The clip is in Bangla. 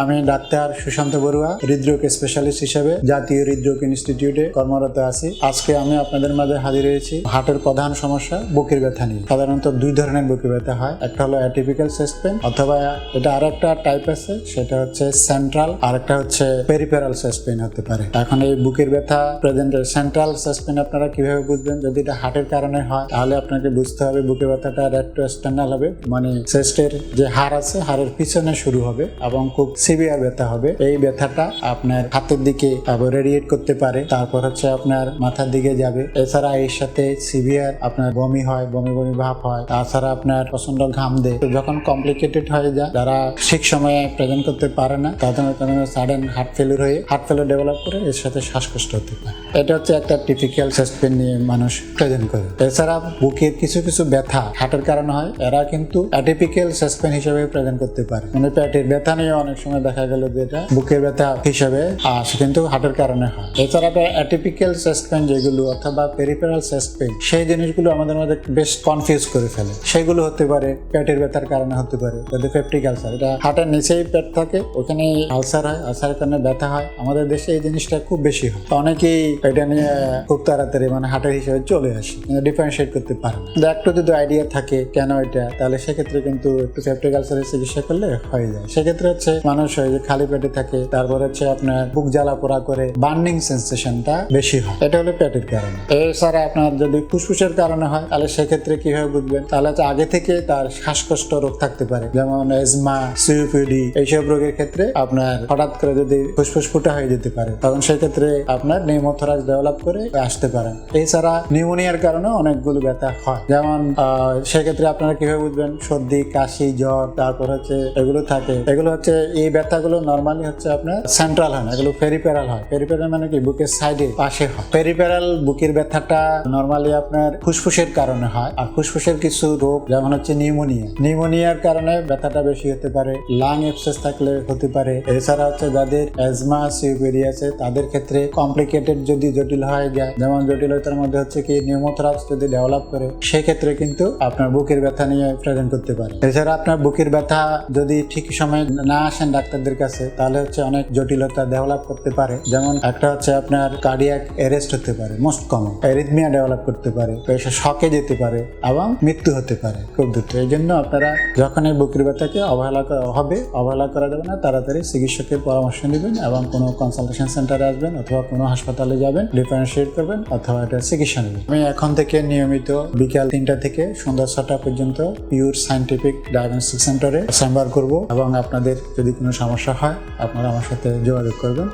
আমি ডাক্তার সুশান্ত বড়ুয়া হৃদরোগ স্পেশালিস্ট হিসেবে জাতীয় হৃদরোগ ইনস্টিটিউটে কর্মরত আছি। আজকে আমি আপনাদের মাঝে হাজির হয়েছি হার্টের প্রধান সমস্যা বুকের ব্যথা নিয়ে। সাধারণত দুই ধরনের বুকের ব্যথা হয়, একটা হলো অ্যাটিপিক্যাল চেস্ট পেইন, অথবা এটা আরেকটা টাইপ আছে, সেটা হচ্ছে সেন্ট্রাল, আর একটা হচ্ছে পেরিফেরাল চেস্ট পেইন হতে পারে। এখন এই বুকের ব্যথা প্রেজেন্ট সেন্ট্রাল চেস্ট পেইন আপনারা কিভাবে বুঝবেন? যদি এটা হার্টের কারণে হয় তাহলে আপনাকে বুঝতে হবে বুকের ব্যথাটা রেক্টোস্টেনাল হবে, মানে চেস্টের যে হাড় আছে হাড়ের পিছনে শুরু হবে এবং খুব সিভিয়ার ব্যথা হবে। এই ব্যথাটা আপনার হাতের দিকে রেডিয়েট করতে পারে, তারপর হচ্ছে আপনার মাথার দিকে যাবে। এছাড়া এর সাথে সিভিয়ার আপনার বমি হয়, বমি বমি ভাব হয়, তাছাড়া আপনার প্রচন্ড ঘাম দেয়। যখন কমপ্লিকেটেড হয়ে যায়, যারা ঠিক সময়ে প্রেজেন্ট করতে পারে না, তাদের সাডেন হার্ট ফেলিউর হয়ে হার্ট ফেলিউর ডেভেলপ করে এর সাথে শ্বাসকষ্ট হতে পারে। এটা হচ্ছে একটা টিপিক্যাল চেস্ট পেইন নিয়ে মানুষ প্রেজেন্ট করে। এছাড়া বুকের কিছু কিছু ব্যথা হার্টের কারণে হয়, এরা কিন্তু অ্যাটিপিক্যাল চেস্ট পেইন হিসেবে প্রেজেন্ট করতে পারে। মানে পেটের ব্যথা নিয়ে অনেক সময় দেখা গেল যে এটা বুকের ব্যথা হিসেবে আসে, কিন্তু হার্টের কারণে হয়। এছাড়া অ্যাটিপিক্যাল চেস্ট পেইন যেগুলো অথবা পেরিফেরাল চেস্ট পেইন, সেই জিনিসগুলো আমাদের মধ্যে বেশ কনফিউজ করে ফেলে। সেগুলো হতে পারে পেটের ব্যথার কারণে হতে পারে, যদি পেপটিক আলসার, এটা হার্টের নিচেই পেট থাকে, ওখানে আলসার হয়, আলসারের কারণে ব্যথা হয়। আমাদের দেশে এই জিনিসটা খুব বেশি হয়, অনেকেই এটা নিয়ে খুব তাড়াতাড়ি মানে হার্টের হিসেবে চলে আসে, কিন্তু ডিফারেন্সিয়েট করতে পারে না। একটু যদি আইডিয়া থাকে কেন এটা, তাহলে সেক্ষেত্রে কিন্তু একটু পেপটিক আলসারের চিকিৎসা করলে হয়ে যায়। সেক্ষেত্রে হচ্ছে মানুষ হয় যে খালি পেটে থাকে, তারপর হচ্ছে আপনার বুক জ্বালা পোড়া করে, বার্নিং সেন্সেশনটা বেশি হয়, এটা হলো পেটের কারণে। এছাড়া আপনার যদি ফুসফুসের কারণে হয়, তাহলে সেক্ষেত্রে কিভাবে বুঝবেন? তাহলে হচ্ছে আগে থেকে তার শ্বাসকষ্ট রোগ থাকতে পারে, যেমন এজমা, সিওপিডি, এইসব রোগের ক্ষেত্রে আপনার হঠাৎ করে যদি ফুসফুস ফুটা হয়ে যেতে পারে, তখন সেক্ষেত্রে আপনার নিউমোথরাক্স ডেভেলপ করে আসতে পারে। এছাড়া নিউমোনিয়ার কারণে অনেকগুলো ব্যথা হয়, যেমন সেক্ষেত্রে আপনারা কিভাবে বুঝবেন? সর্দি, কাশি, জ্বর, তারপর হচ্ছে এগুলো থাকে। এগুলো হচ্ছে এই ব্যথাগুলো নর্মালি হচ্ছে আপনার সেন্ট্রাল হয় না, এগুলো পেরিফেরাল হয়। পেরিফেরাল মানে কি? বুকের সাইডে পাশে হয়। পেরিফেরাল বুকের ব্যথাটা নর্মালি আপনার ফুসফুসের কারণে হয়, আর ফুসফুসের কিছু রোগ যেমন হচ্ছে নিউমোনিয়ার কারণে ব্যথাটা বেশি হতে পারে, লাং অ্যাবসেস থাকলে হতে পারে। এছাড়া হচ্ছে যাদের অ্যাজমা, সিওপিডি আছে, তাদের ক্ষেত্রে কমপ্লিকেটেড যদি জটিল হয়ে যায়, যেমন জটিলতার মধ্যে হচ্ছে কি নিউমোথরাক্স যদি ডেভেলপ করে, সেক্ষেত্রে কিন্তু আপনার বুকের ব্যথা নিয়ে প্রেজেন্ট করতে পারে। এছাড়া আপনার বুকের ব্যথা যদি ঠিক সময় না আসেন ডাক্তারদের কাছে, তাহলে হচ্ছে অনেক জটিলতা ডেভেলপ করতে পারে। যেমন একটা হচ্ছে আপনার কার্ডিয়াক অ্যারেস্ট হতে পারে, মোস্ট কমন অ্যারিথমিয়া ডেভেলপ করতে পারে, শকে যেতে পারে এবং মৃত্যু হতে পারে খুব দ্রুত। এই জন্য আপনারা যখন এই বুকের ব্যথাকে অবহেলা করা যাবে না, তাড়াতাড়ি চিকিৎসকের পরামর্শ নেবেন এবং কোনো কনসালটেশন সেন্টারে আসবেন অথবা কোনো হাসপাতালে যাবেন, ডিফারেন্সিয়েট করবেন অথবা এটা চিকিৎসা নেবেন। আমি এখন থেকে নিয়মিত বিকাল 3টা থেকে সন্ধ্যা 6টা পর্যন্ত পিওর সায়েন্টিফিক ডায়াগনস্টিক সেন্টারে চেম্বার করব, এবং আপনাদের যদি কোনো সমস্যা হয় আপনারা আমার সাথে যোগাযোগ করবেন।